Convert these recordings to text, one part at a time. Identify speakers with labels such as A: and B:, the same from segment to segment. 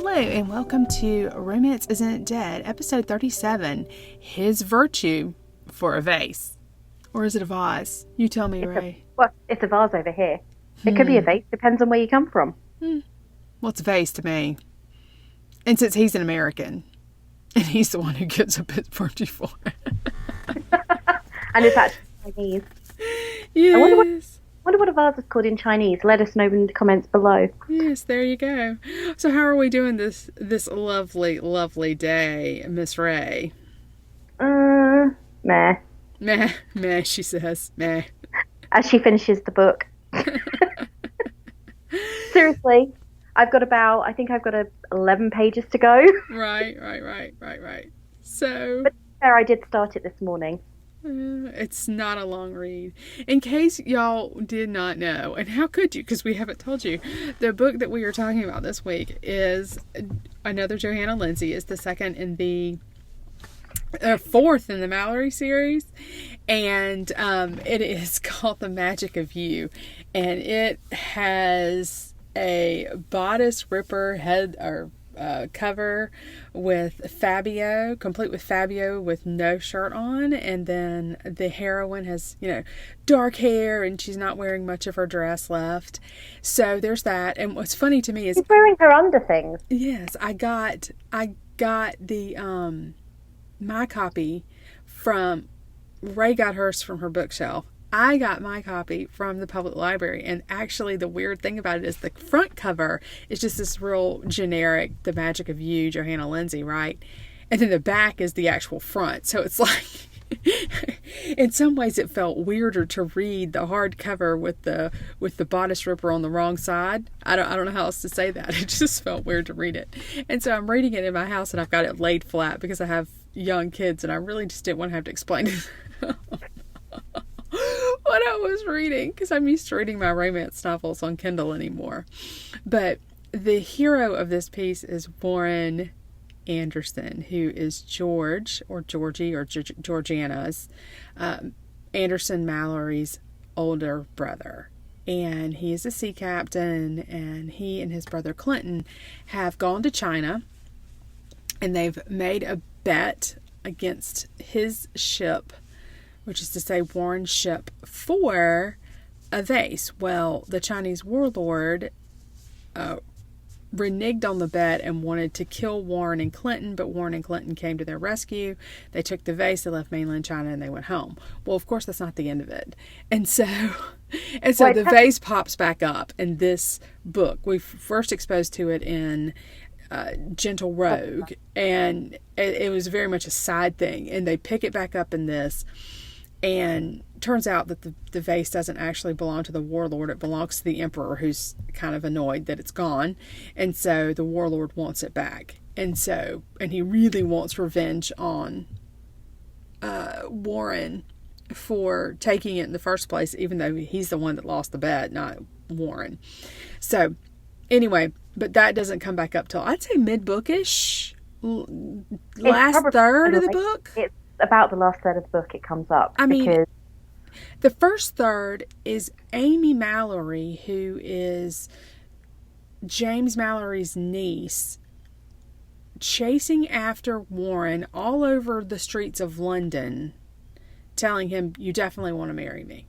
A: Hello and welcome to Romance Isn't Dead, episode 37, His Virtue for a Vase. Or is it a vase? You tell me, Ray.
B: It's a vase over here. It could be a vase, depends on where you come from.
A: What's a vase to me? And since he's an American, and he's the one who gets a bit virtue for it.
B: And it's actually Chinese.
A: Yes.
B: I wonder what a vase is called in Chinese. Let us know in the comments below.
A: Yes, there you go. So how are we doing this lovely, lovely day, Miss Ray?
B: Meh.
A: Meh, she says. Meh.
B: As she finishes the book. Seriously, I've got 11 pages to go.
A: Right. So...
B: But there, I did start it this morning.
A: It's not a long read. In case y'all did not know, and how could you, because we haven't told you, the book that we are talking about this week is another Johanna Lindsey. It's the second in the fourth in the Malory series, and it is called The Magic of You, and it has a bodice ripper head or cover with Fabio, complete with Fabio with no shirt on, and then the heroine has, dark hair and she's not wearing much of her dress left. So there's that. And what's funny to me is
B: she's wearing her underthings.
A: Yes, I got the my copy from Ray got hers from her bookshelf. I got my copy from the public library, and actually the weird thing about it is the front cover is just this real generic The Magic of You, Johanna Lindsey, right? And then the back is the actual front. So it's like, in some ways it felt weirder to read the hardcover with the bodice ripper on the wrong side. I don't know how else to say that. It just felt weird to read it. And so I'm reading it in my house, and I've got it laid flat because I have young kids, and I really just didn't want to have to explain it. What I was reading, because I'm used to reading my romance novels on Kindle anymore. But the hero of this piece is Warren Anderson, who is George or Georgie or Georgiana's Anderson Malory's older brother. And he is a sea captain, and he and his brother Clinton have gone to China, and they've made a bet against his ship, which is to say Warren's ship, for a vase. Well, the Chinese warlord reneged on the bet and wanted to kill Warren and Clinton, but Warren and Clinton came to their rescue. They took the vase, they left mainland China, and they went home. Well, of course, that's not the end of it. And so the vase pops back up in this book. We first exposed to it in Gentle Rogue, and it was very much a side thing, and they pick it back up in this. And turns out that the vase doesn't actually belong to the warlord. It belongs to the emperor, who's kind of annoyed that it's gone. And so the warlord wants it back. And he really wants revenge on Warren for taking it in the first place, even though he's the one that lost the bet, not Warren. So anyway, but that doesn't come back up till, I'd say, mid-bookish, last third of the book.
B: It's about the last third of the book it comes up.
A: I mean, the first third is Amy Malory, who is James Malory's niece, chasing after Warren all over the streets of London, telling him, "You definitely want to marry me."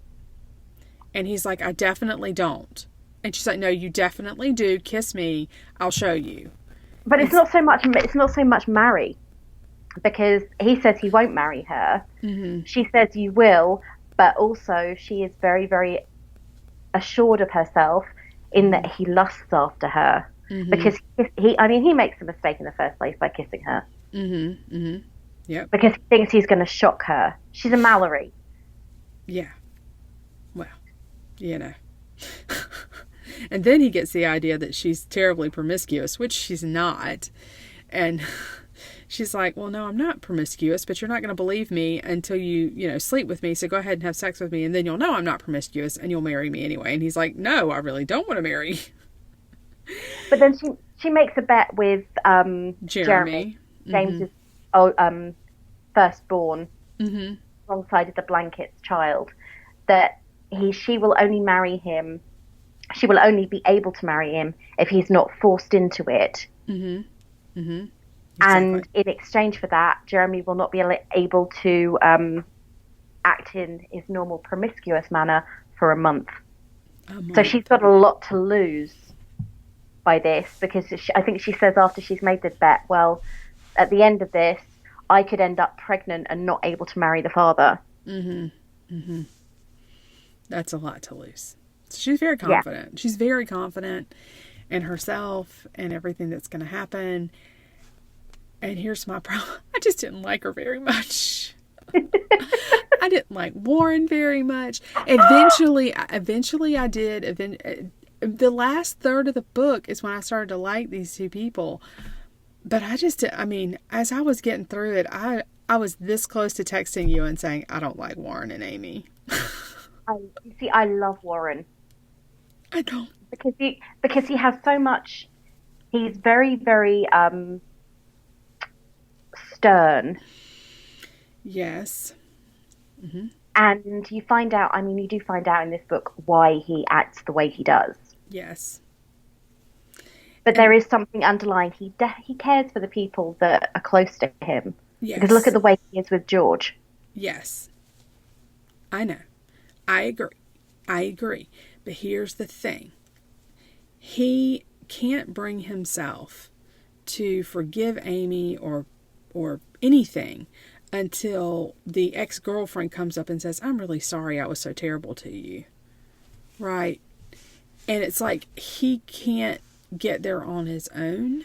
A: And he's like, "I definitely don't." And she's like, "No, you definitely do. Kiss me. I'll show you."
B: But it's not so much marry. Because he says he won't marry her. Mm-hmm. She says you will, but also she is very, very assured of herself in that he lusts after her. Mm-hmm. Because he makes a mistake in the first place by kissing her.
A: Mm-hmm. Mm-hmm. Yep.
B: Because he thinks he's going to shock her. She's a Malory.
A: Yeah. Well, And then he gets the idea that she's terribly promiscuous, which she's not. And she's like, "Well, no, I'm not promiscuous, but you're not going to believe me until you sleep with me. So go ahead and have sex with me, and then you'll know I'm not promiscuous, and you'll marry me anyway." And he's like, "No, I really don't want to marry."
B: But then she makes a bet with Jeremy, James's firstborn, alongside of the blanket's child, that she will only marry him. She will only be able to marry him if he's not forced into it
A: Mm-hmm. Mm-hmm.
B: And
A: Exactly.
B: in exchange for that, Jeremy will not be able to act in his normal promiscuous manner for a month.
A: A
B: So she's
A: month.
B: got a lot to lose by this because I think she says after she's made this bet, well, at the end of this, I could end up pregnant and not able to marry the father.
A: Mm-hmm. Mm-hmm. That's a lot to lose. She's very
B: Yeah.
A: confident. She's very confident in herself and everything that's going to happen. And here's my problem. I just didn't like her very much. I didn't like Warren very much. Eventually I did. The last third of the book is when I started to like these two people. But I mean, as I was getting through it, I was this close to texting you and saying, I don't like Warren and Amy.
B: You see, I love Warren
A: I don't.
B: because he has so much. He's very, very stern.
A: Yes. Mm-hmm.
B: And you find out, I mean, you do find out in this book why he acts the way he does.
A: Yes.
B: But
A: And
B: there is something underlying. He cares for the people that are close to him. Because look at
A: yes.
B: the way he is with George.
A: Yes. I know. I agree. I agree. But here's the thing. He can't bring himself to forgive Amy or anything until the ex-girlfriend comes up and says, I'm really sorry I was so terrible to you. Right? And it's like he can't get there on his own.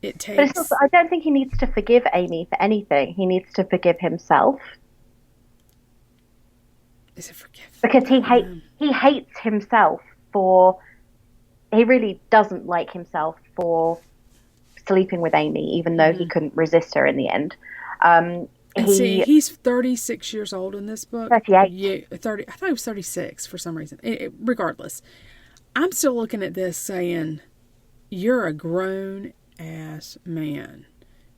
A: It
B: But it's also,
A: takes...
B: I don't think he needs to forgive Amy for anything. He needs to forgive himself.
A: Is it forgive?
B: Because he hates himself for he really doesn't like himself for sleeping with Amy, even though he couldn't resist her in the end.
A: And see,
B: He
A: he's 36 years old in this book.
B: 38.
A: Yeah, 30. I thought he was 36 for some reason. Regardless, I'm still looking at this saying, you're a grown ass man.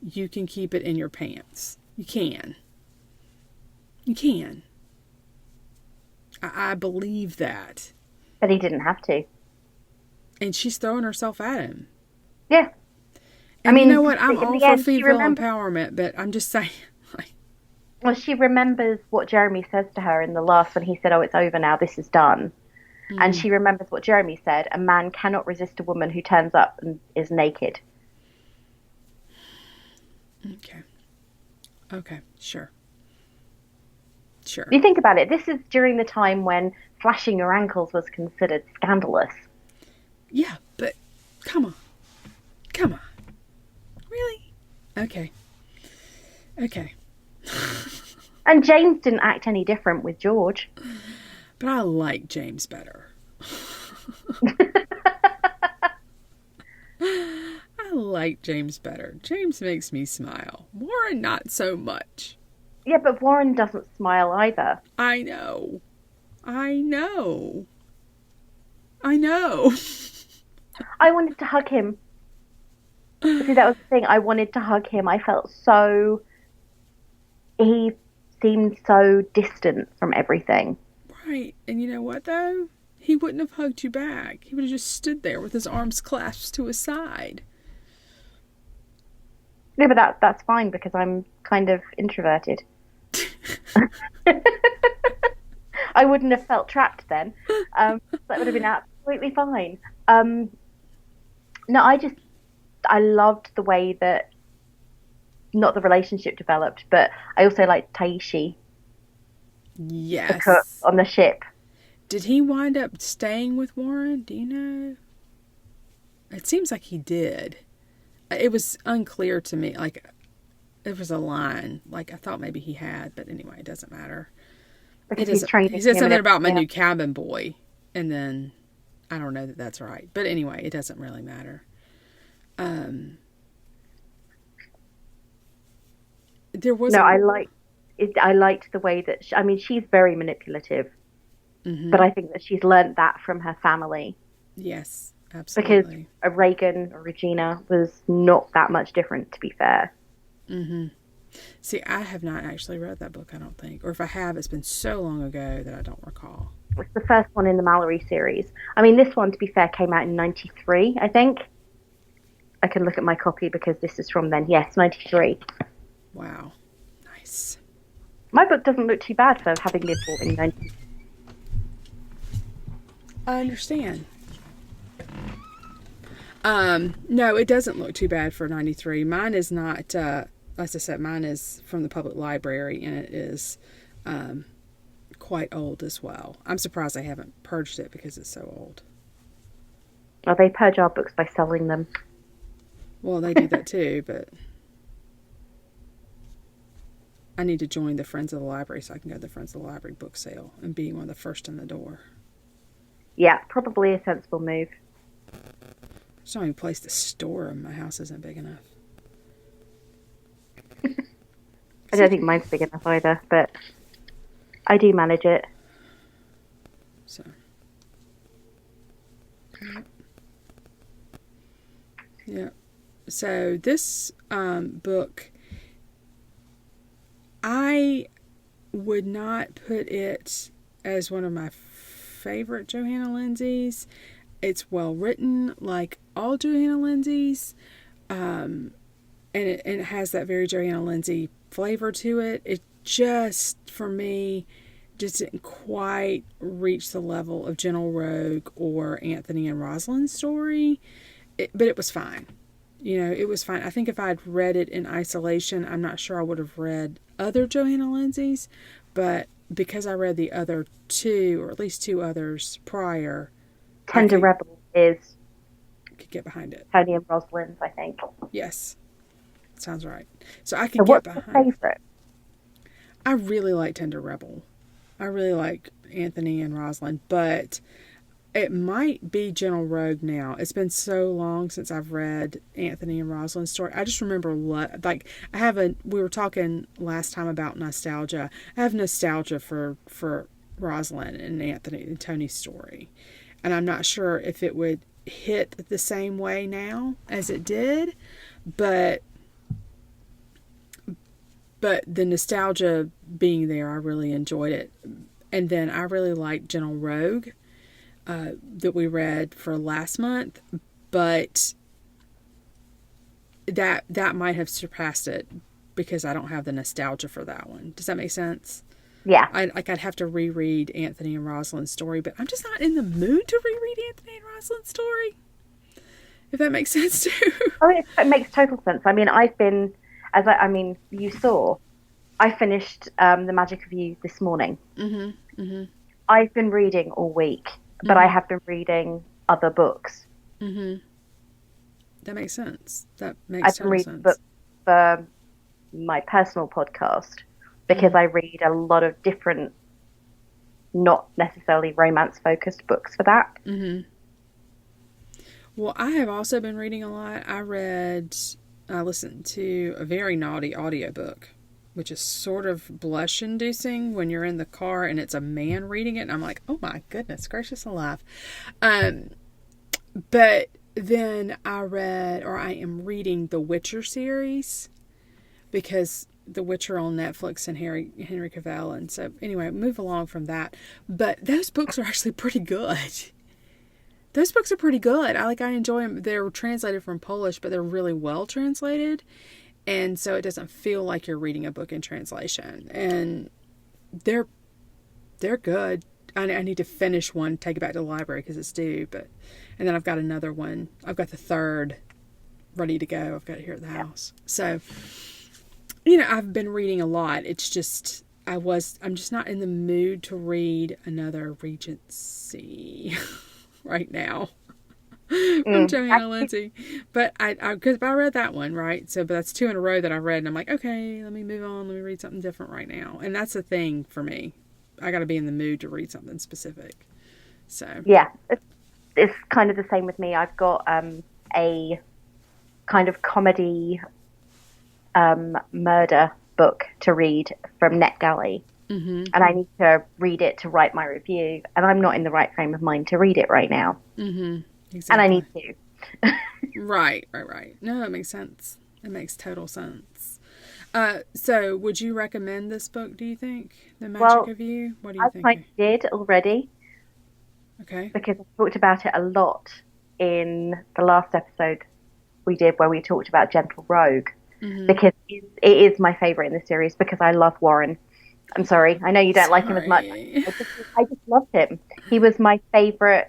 A: You can keep it in your pants. You can. You can. I believe that.
B: But he didn't have to.
A: And she's throwing herself at him.
B: Yeah.
A: And
B: I mean,
A: you know what? I'm
B: in
A: all
B: the
A: for
B: end,
A: female empowerment, but I'm just saying.
B: well, she remembers what Jeremy says to her in the last when he said, "Oh, it's over now. This is done." And she remembers what Jeremy said: "A man cannot resist a woman who turns up and is naked."
A: Okay. Okay. Sure. Sure.
B: You think about it. This is during the time when flashing your ankles was considered scandalous.
A: Yeah, but come on. Come on. Really? Okay. Okay.
B: And James didn't act any different with George.
A: But I like James better. I like James better. James makes me smile. Warren, not so much.
B: Yeah, but Warren doesn't smile either.
A: I know. I know. I know.
B: I wanted to hug him. See, that was the thing. I wanted to hug him. I felt so. He seemed so distant from everything.
A: Right. And you know what, though? He wouldn't have hugged you back. He would have just stood there with his arms clasped to his side.
B: Yeah, but that's fine because I'm kind of introverted. I wouldn't have felt trapped then. That would have been absolutely fine. No, I loved the way that not the relationship developed, but I also liked Taishi, the cook
A: Yes.
B: on the ship.
A: Did he wind up staying with Warren? Do you know? It seems like he did. It was unclear to me. Like, it was a line. Like, I thought maybe he had, but anyway, it doesn't matter.
B: Because he's training
A: He said
B: him
A: something
B: and
A: about my
B: everything
A: new cabin boy, and then I don't know that that's right. But anyway, it doesn't really matter. There was
B: No, I liked the way that I mean, she's very manipulative, but I think that she's learned that from her family
A: yes,
B: because
A: absolutely.
B: Reagan or Regina was not that much different, to be fair.
A: See, I have not actually read that book, I don't think. Or if I have, it's been so long ago that I don't recall.
B: It's the first one in the Malory series. I mean, this one, to be fair, came out in '93, I think. I can look at my copy because this is from then. Yes, 93.
A: Wow. Nice.
B: My book doesn't look too bad for having lived in 90.
A: I understand. No, it doesn't look too bad for 93. Mine is not, as I said, mine is from the public library, and it is quite old as well. I'm surprised I haven't purged it because it's so old.
B: Well, they purge our books by selling them.
A: Well, they do that too, but I need to join the Friends of the Library so I can go to the Friends of the Library book sale and be one of the first in the door.
B: Yeah, probably a sensible move.
A: There's not even a place to store them. My house isn't big enough.
B: I don't think mine's big enough either, but I do manage it.
A: So. Yeah. So this book, I would not put it as one of my favorite Johanna Lindsey's. It's well written, like all Johanna Lindsey's, and it has that very Johanna Lindsey flavor to it. It just, for me, just didn't quite reach the level of Gentle Rogue or Anthony and Rosalind's story, but it was fine. You know, it was fine. I think if I'd read it in isolation, I'm not sure I would have read other Johanna Lindsey's, but because I read the other two, or at least two others prior,
B: Tender Rebel is
A: could get behind it.
B: Tony and Rosalind's, I think.
A: Yes, sounds right. So I could get behind.
B: What's your favorite?
A: I really like Tender Rebel. I really like Anthony and Rosalind, but it might be Gentle Rogue now. It's been so long since I've read Anthony and Rosalind's story. I just remember, we were talking last time about nostalgia. I have nostalgia for Rosalind and Anthony and Tony's story. And I'm not sure if it would hit the same way now as it did, but the nostalgia being there, I really enjoyed it. And then I really liked Gentle Rogue that we read for last month, but that might have surpassed it because I don't have the nostalgia for that one. Does that make sense?
B: Yeah.
A: I'd have to reread Anthony and Rosalind's story, but I'm just not in the mood to reread Anthony and Rosalind's story. If that makes sense too.
B: Oh, it makes total sense. I mean, you saw, I finished The Magic of You this morning.
A: Mm-hmm. Mm-hmm.
B: I've been reading all week, but I have been reading other books.
A: Mm-hmm. That makes sense. That makes total sense. I've been reading
B: books for my personal podcast because I read a lot of different, not necessarily romance-focused books for that.
A: Mm-hmm. Well, I have also been reading a lot. I listened to a very naughty audiobook, which is sort of blush-inducing when you're in the car and it's a man reading it. And I'm like, oh my goodness gracious alive. But then I am reading the Witcher series because The Witcher on Netflix and Henry Cavill. And so anyway, move along from that. But those books are actually pretty good. Those books are pretty good. I enjoy them. They're translated from Polish, but they're really well translated. And so it doesn't feel like you're reading a book in translation. And they're good. I need to finish one, take it back to the library because it's due. And then I've got another one. I've got the third ready to go. I've got it here at the house. So, I've been reading a lot. It's just, I'm just not in the mood to read another Regency right now. From Johanna Lindsey. But because I read that one, right? So, but that's two in a row that I've read, and I'm like, okay, let me move on. Let me read something different right now. And that's the thing for me. I got to be in the mood to read something specific. So
B: yeah, it's kind of the same with me. I've got a kind of comedy murder book to read from NetGalley. Mm-hmm. And I need to read it to write my review, and I'm not in the right frame of mind to read it right now.
A: Mm-hmm. Exactly.
B: And I need to.
A: Right. No, it makes sense. It makes total sense. So, would you recommend this book, do you think? The Magic of You? What do you think?
B: I did already.
A: Okay.
B: Because I talked about it a lot in the last episode we did where we talked about Gentle Rogue, because it is my favourite in the series because I love Warren. I'm sorry, I know you don't like him as much. I just loved him. He was my favourite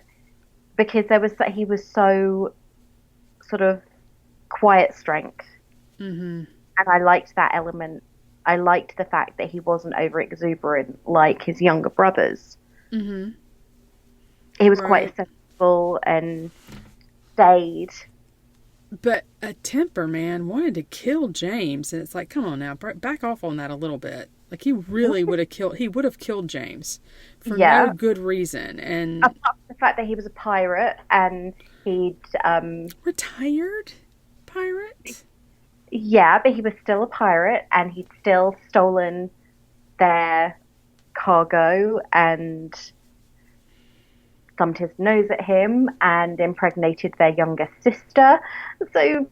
B: because he was so sort of quiet strength, and I liked that element. I liked the fact that he wasn't over exuberant like his younger brothers. He was quite sensible and stayed.
A: But a temper man wanted to kill James, and it's like, come on now, back off on that a little bit. Like, he really would have killed James for no good reason. And
B: apart from the fact that he was a pirate and he'd
A: retired pirate.
B: Yeah, but he was still a pirate and he'd still stolen their cargo and thumbed his nose at him and impregnated their younger sister. So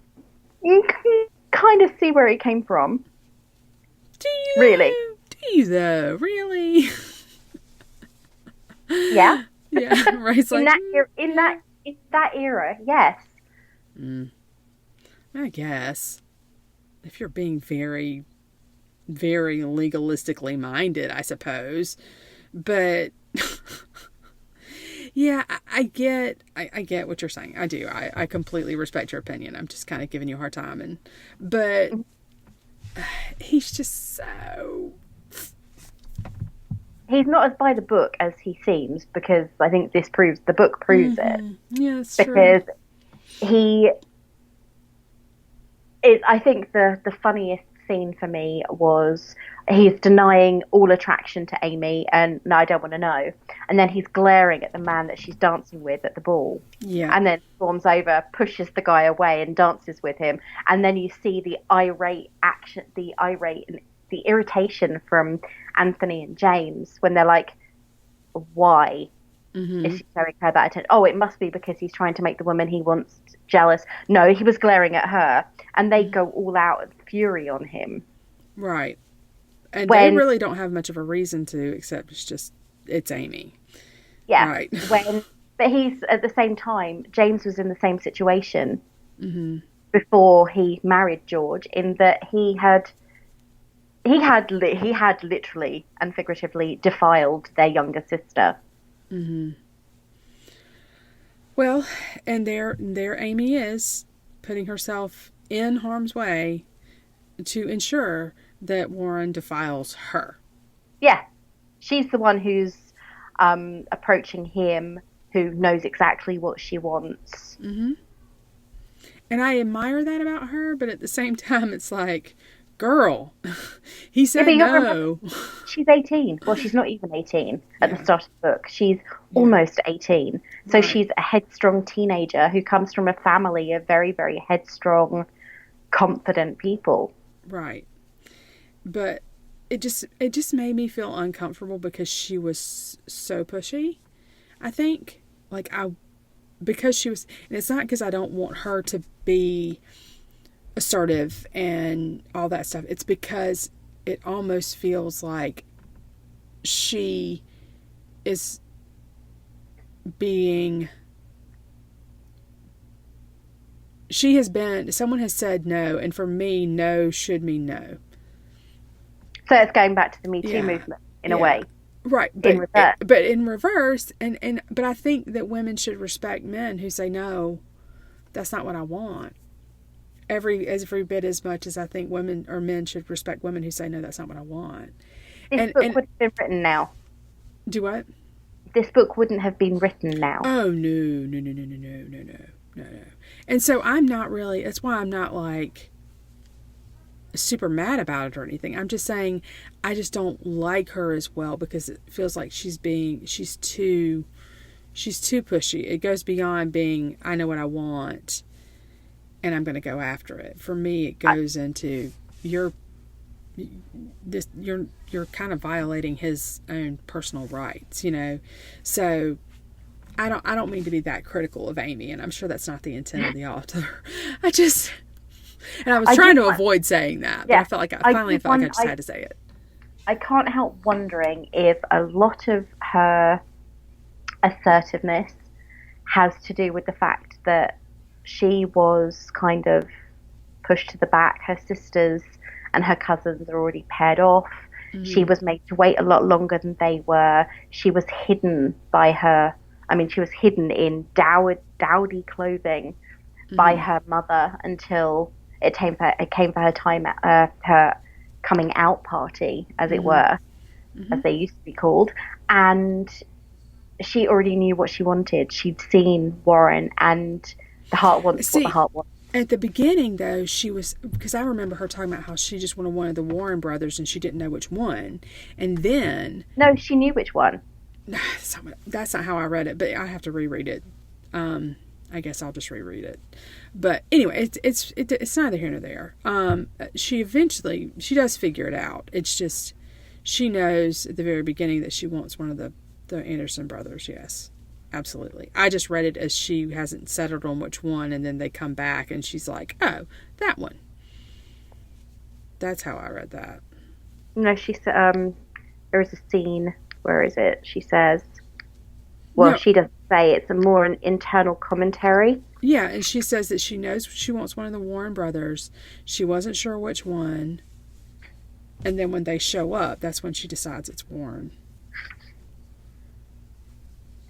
B: you can kind of see where it came from.
A: Do you?
B: Really?
A: Do you though? Really?
B: Yeah.
A: Yeah. Right. It's like,
B: in that era, yes.
A: I guess if you're being very, very legalistically minded, I suppose, but. Yeah, I get what you're saying. I do. I completely respect your opinion. I'm just kind of giving you a hard time, but he's just so.
B: He's not as by the book as he seems, because I think the book proves it.
A: Yeah, it's
B: because
A: true.
B: I think the funniest scene for me was he's denying all attraction to Amy and no, I don't want to know. And then he's glaring at the man that she's dancing with at the ball.
A: Yeah.
B: And then storms over, pushes the guy away and dances with him. And then you see the irate and the irritation from Anthony and James when they're like, why is she showing her that attention? Oh, it must be because he's trying to make the woman he wants jealous. No, he was glaring at her. And they go all out in fury on him.
A: Right. And they really don't have much of a reason to, except it's Amy.
B: Yeah.
A: Right.
B: But he's, at the same time, James was in the same situation before he married George, in that he had literally and figuratively defiled their younger sister.
A: Well, and there Amy is, putting herself in harm's way to ensure that Warren defiles her.
B: Yeah. She's the one who's approaching him, who knows exactly what she wants.
A: And I admire that about her, but at the same time, it's like, girl, he said no.
B: She's 18. Well, she's not even 18 at the start of the book. She's almost 18. So she's a headstrong teenager who comes from a family of very, very headstrong, confident people. Right.
A: But it just made me feel uncomfortable because she was so pushy. I think, because she was, and it's not because I don't want her to be assertive and all that stuff. It's because it almost feels like she is being, someone has said no, and for me, no should mean no.
B: So it's going back to the Me Too movement in a way.
A: Right.
B: In reverse.
A: But in reverse, but I think that women should respect men who say, no, that's not what I want. Every bit as much as I think women or men should respect women who say, no, that's not what I want.
B: This book would have been written now.
A: Do what?
B: This book wouldn't have been written now.
A: Oh, no. And so I'm not really, that's why I'm not super mad about it or anything. I'm just saying I just don't like her as well because it feels like she's too pushy. It goes beyond being, I know what I want and I'm going to go after it. For me, it goes into you're kind of violating his own personal rights, So I don't mean to be that critical of Amy, and I'm sure that's not the intent of the author. And I was trying to avoid saying that, but I felt like I just had to say it.
B: I can't help wondering if a lot of her assertiveness has to do with the fact that she was kind of pushed to the back. Her sisters and her cousins are already paired off. She was made to wait a lot longer than they were. She was hidden by her. I mean, she was hidden in dowdy clothing by her mother until it came for her time at her coming out party, as it were, as they used to be called. And she already knew what she wanted. She'd seen Warren, and the heart wants what the heart wants.
A: At the beginning, though, she was, because I remember her talking about how she just wanted one of the Warren brothers and she didn't know which one. And then...
B: No, she knew which one.
A: That's not how I read it, but I have to reread it. I guess I'll just reread it. But anyway, it's neither here nor there. She does figure it out. It's just, she knows at the very beginning that she wants one of the Anderson brothers, yes. Absolutely. I just read it as she hasn't settled on which one, and then they come back and she's like, oh, that one. That's how I read that.
B: No, she said, there is a scene, where is it? She says, well, no. She doesn't say, it's more an internal commentary.
A: Yeah, and she says that she knows she wants one of the Warren brothers. She wasn't sure which one. And then when they show up, that's when she decides it's Warren.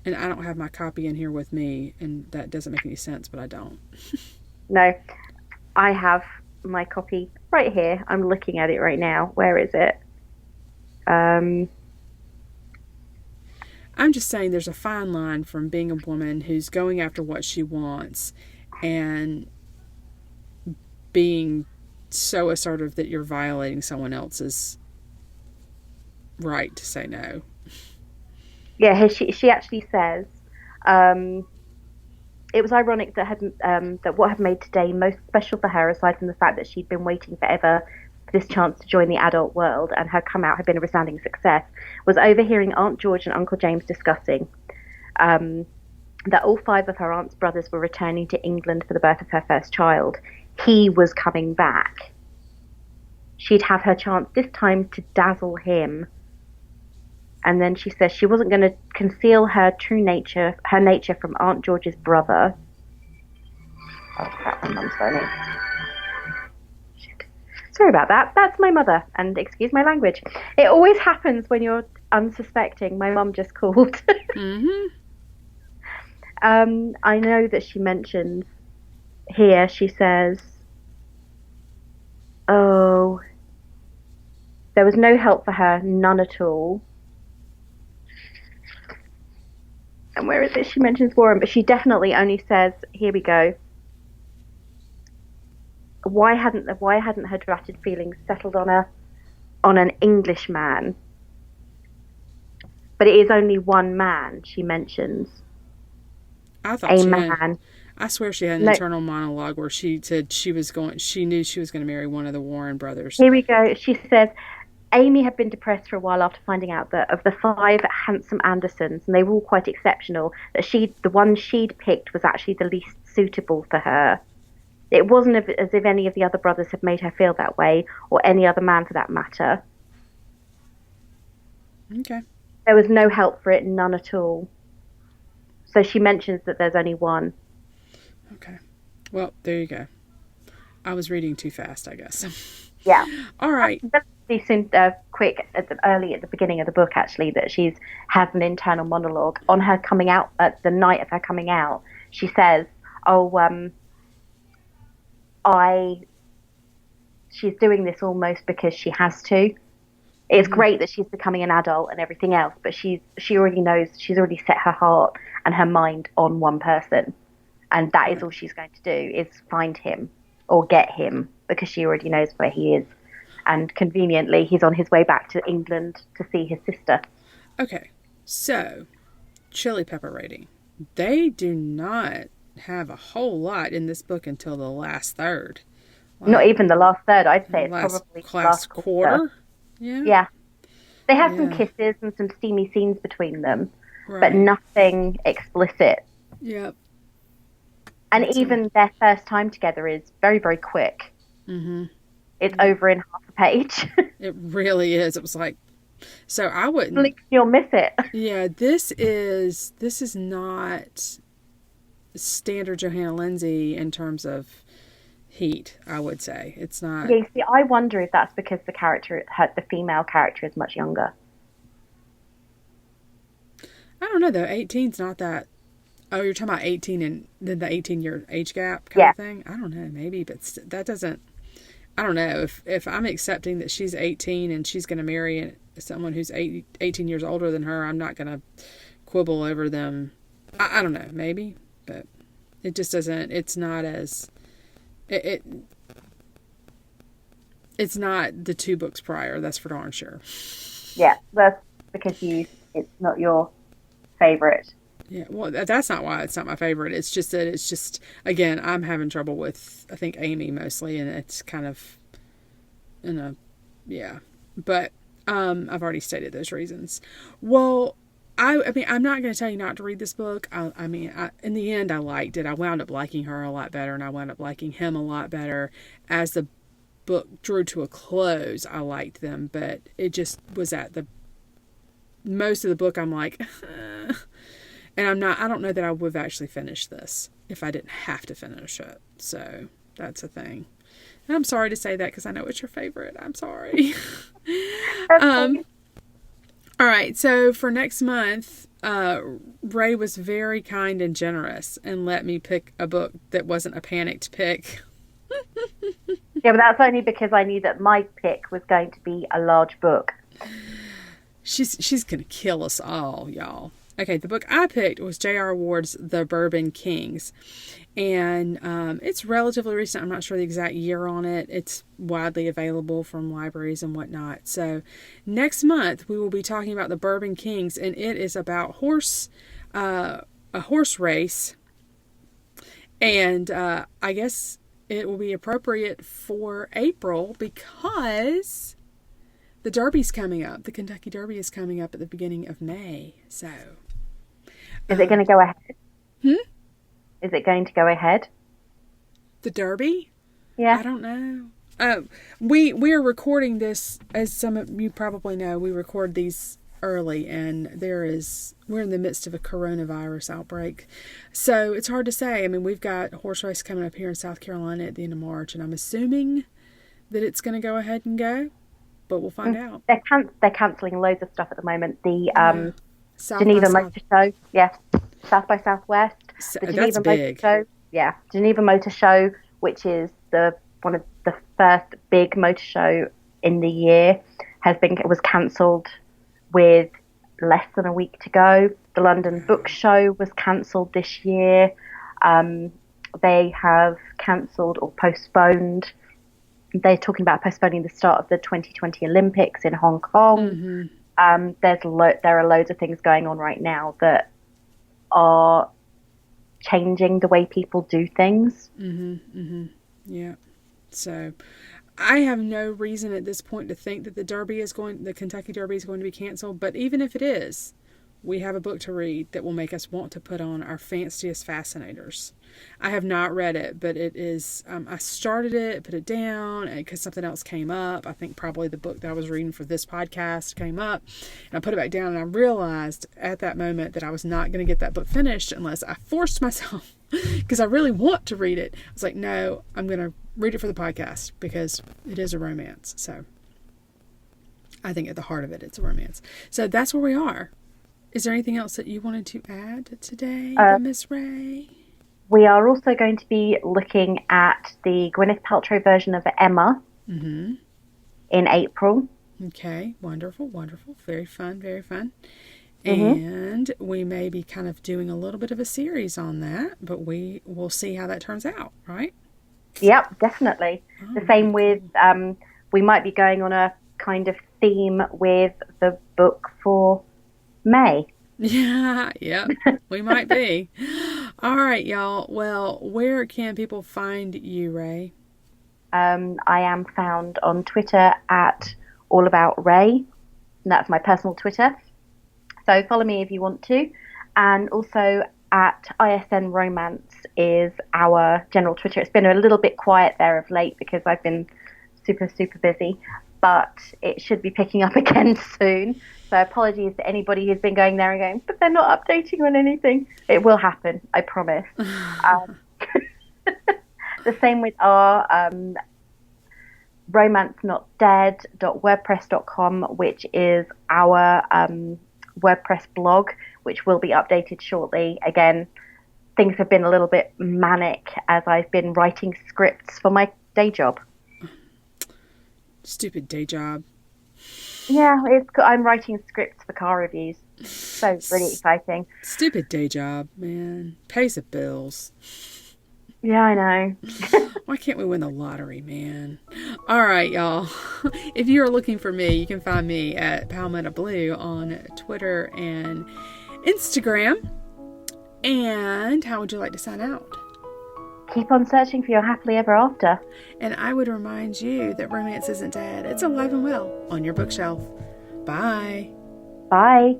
A: And I don't have my copy in here with me, and that doesn't make any sense, but I don't.
B: No, I have my copy right here. I'm looking at it right now. Where is it? I'm
A: just saying there's a fine line from being a woman who's going after what she wants and being so assertive that you're violating someone else's right to say no.
B: Yeah, she actually says, it was ironic that what had made today most special for her, aside from the fact that she'd been waiting forever for this chance to join the adult world and her come out had been a resounding success, was overhearing Aunt George and Uncle James discussing that all 5 of her aunt's brothers were returning to England for the birth of her first child. He was coming back. She'd have her chance this time to dazzle him. And then she says she wasn't going to conceal her nature from Aunt George's brother. Oh crap, my mum's phoning. Shit. Sorry about that. That's my mother, and excuse my language. It always happens when you're unsuspecting. My mum just called.
A: Mm-hmm.
B: I know that she mentions here, she says, oh, there was no help for her, none at all. And where is it? She mentions Warren, but she definitely only says, here we go. Why hadn't her drafted feelings settled on an English man? But it is only one man, she mentions.
A: I thought I swear she had an internal monologue where she said she knew she was going to marry one of the Warren brothers.
B: Here we go. She says, Amy had been depressed for a while after finding out that of the 5 handsome Andersons, and they were all quite exceptional, that the one she'd picked was actually the least suitable for her. It wasn't as if any of the other brothers had made her feel that way, or any other man for that matter.
A: Okay.
B: There was no help for it, none at all. So she mentions that there's only one.
A: Okay. Well, there you go. I was reading too fast, I guess.
B: Yeah.
A: All right.
B: Quick early at the beginning of the book, actually, that she's has an internal monologue on her coming out at the night of her coming out. She says, she's doing this almost because she has to. It's great that she's becoming an adult and everything else, but she already knows, she's already set her heart and her mind on one person, and that is all she's going to do, is find him or get him, because she already knows where he is. And conveniently, he's on his way back to England to see his sister.
A: Okay, so, chili pepper rating. They do not have a whole lot in this book until the last third.
B: Not even the last third. I'd say it's probably
A: the last quarter.
B: Yeah. They have some kisses and some steamy scenes between them, but nothing explicit.
A: Yep.
B: And even their first time together is very, very quick.
A: Mm-hmm.
B: It's over in half a page.
A: It really is. It was like, so I wouldn't.
B: You'll miss it.
A: Yeah, this is not standard Johanna Lindsey in terms of heat, I would say. It's not.
B: Yeah, see, I wonder if that's because the female character is much younger.
A: I don't know, though. 18's not that. Oh, you're talking about 18 and then the 18-year age gap kind of thing? I don't know, maybe, but that doesn't. I don't know. If I'm accepting that she's 18 and she's going to marry someone who's 18 years older than her, I'm not going to quibble over them. I don't know, maybe, but it just doesn't. It's not as. It's not the 2 books prior, that's for darn sure.
B: Yeah, that's because it's not your favorite.
A: Yeah, well, that's not why it's not my favorite. It's just that again, I'm having trouble with, I think, Amy mostly, and it's kind of, yeah. But I've already stated those reasons. Well, I mean, I'm not going to tell you not to read this book. In the end, I liked it. I wound up liking her a lot better, and I wound up liking him a lot better. As the book drew to a close, I liked them, but it just was at the most of the book, I'm like, and I don't know that I would have actually finished this if I didn't have to finish it. So that's a thing. And I'm sorry to say that because I know it's your favorite. I'm sorry. All right. So for next month, Ray was very kind and generous and let me pick a book that wasn't a panicked pick.
B: Yeah, but that's only because I knew that my pick was going to be a large book.
A: She's going to kill us all, y'all. Okay, the book I picked was J.R. Ward's The Bourbon Kings. And it's relatively recent. I'm not sure the exact year on it. It's widely available from libraries and whatnot. So next month we will be talking about The Bourbon Kings. And it is about a horse race. And I guess it will be appropriate for April because the Derby's coming up. The Kentucky Derby is coming up at the beginning of May. So...
B: Is it going to go ahead? Is it going to go ahead?
A: The Derby?
B: Yeah.
A: I don't know. We are recording this, as some of you probably know, we record these early, and we're in the midst of a coronavirus outbreak. So it's hard to say. I mean, we've got a horse race coming up here in South Carolina at the end of March, and I'm assuming that it's going to go ahead and go, but we'll find out.
B: They're cancelling loads of stuff at the moment. The Geneva Motor Show, South by Southwest. The Geneva Motor Show, Geneva Motor Show, which is one of the first big motor show in the year, was cancelled with less than a week to go. The London Book Show was cancelled this year. They have cancelled or postponed. They're talking about postponing the start of the 2020 Olympics in Hong Kong. Mm-hmm. There are loads of things going on right now that are changing the way people do things.
A: Mm-hmm, mm-hmm. Yeah. So I have no reason at this point to think that the Kentucky Derby is going to be canceled. But even if it is, we have a book to read that will make us want to put on our fanciest fascinators. I have not read it, but it is, I started it, put it down because something else came up. I think probably the book that I was reading for this podcast came up, and I put it back down, and I realized at that moment that I was not going to get that book finished unless I forced myself because I really want to read it. I was like, no, I'm going to read it for the podcast because it is a romance. So I think at the heart of it, it's a romance. So that's where we are. Is there anything else that you wanted to add today, Miss Ray?
B: We are also going to be looking at the Gwyneth Paltrow version of Emma in April.
A: Okay, wonderful, wonderful. Very fun, very fun.
B: Mm-hmm.
A: And we may be kind of doing a little bit of a series on that, but we will see how that turns out, right?
B: Yep, definitely. The same with, we might be going on a kind of theme with the book for May.
A: Yeah, yep, we might be. All right, y'all. Well, where can people find you, Ray?
B: I am found on Twitter at allaboutray. That's my personal Twitter. So follow me if you want to. And also at ISN Romance is our general Twitter. It's been a little bit quiet there of late because I've been super, super busy. but it should be picking up again soon. So apologies to anybody who's been going there and going, but they're not updating on anything. It will happen, I promise. The same with our romancenotdead.wordpress.com, which is our WordPress blog, which will be updated shortly. Again, things have been a little bit manic as I've been writing scripts for my day job.
A: Stupid day job.
B: Yeah, I'm writing scripts for car reviews. So really exciting.
A: Stupid day job, man. Pays the bills.
B: Yeah, I know.
A: Why can't we win the lottery, man? All right, y'all. If you are looking for me, you can find me at Palmetto Blue on Twitter and Instagram. And how would you like to sign out?
B: Keep on searching for your happily ever after.
A: And I would remind you that romance isn't dead. It's alive and well on your bookshelf. Bye.
B: Bye.